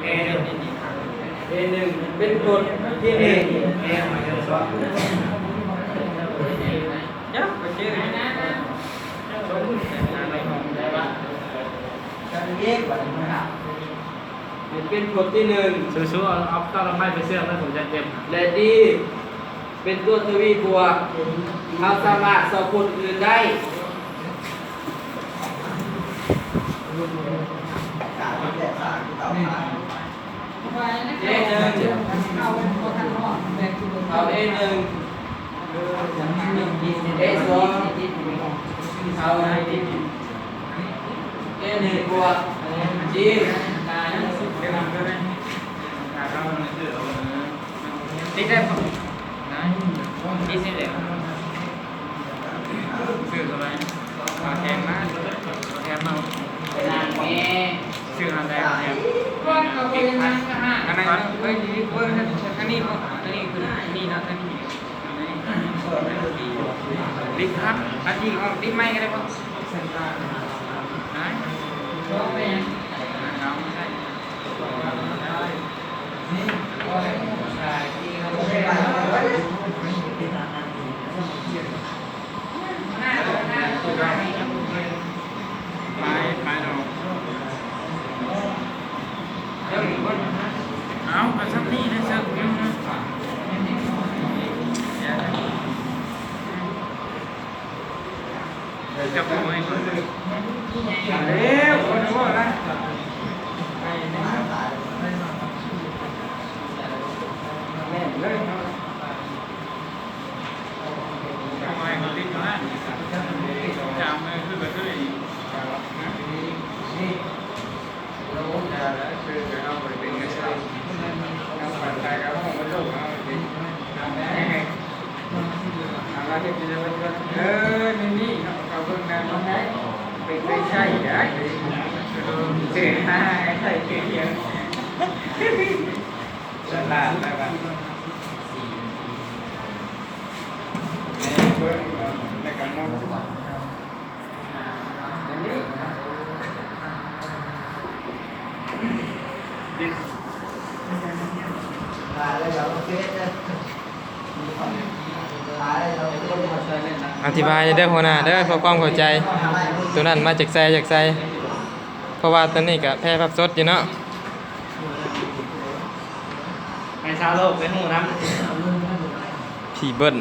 เอหนึ่งเป็นกฎที่หนึ่งยับไปเจอสมมติได้ปะการเย็บแบบนี้ครับเป็นกฎที่หนึ่งสู้ๆเอาต้นไม้ไปเชื่อมแล้วผมจะเจ็บและดีเป็นตัวทวีบวกเราสามารถสอบผลอื่นได้เอหนึ่งเอาเอหนึ่งเอสองเอาเอหนึ่งบวกจีติดได้ปะนะติดเสร็จแล้วซื้ออะไรมาแทนมาแทนมานางแม่ ซื้ออะไรแทนว่าเขาเป็นนางก็ห้า อันนั้นเฮ้ยนี่เว้ยอันนี้อันนี้คือนี่นะอันนี้ลิฟต์ครับอันนี้เอาลิฟต์ไม่ก็ได้ปะนะก็เป็นเอาไม่ใช่นี่ก็ใช่ที่เขาเป็นไปเราเอาเอาสักนี่นะสักนิดนะจับมือคนเร็วคนรู้นะแม่เลยทำไมเขาติดอยู่นะจามเลยคือแบบนี้นี่เราจะแล้วคือเอาไปเป็นกระชับเอาผ่านใจกับห้องกระจกเอาไปอะไรที่จะเป็นนี่เขาเพิ่งนำมาให้เป็นไม่ใช่ได้เสียหน้าใส่เกียร์ฉลาดแล้วกันเพิ่งในการมองอธิบายเด้อหัวหน้าเด้อเพื่อความเข้าใจตัวนั้นมาจากใส่เพราะว่าตัวนี้ก็แพร่ภาพสดอยู่เนาะไปชาวโลกไปหูน้ำผีเบิ้ล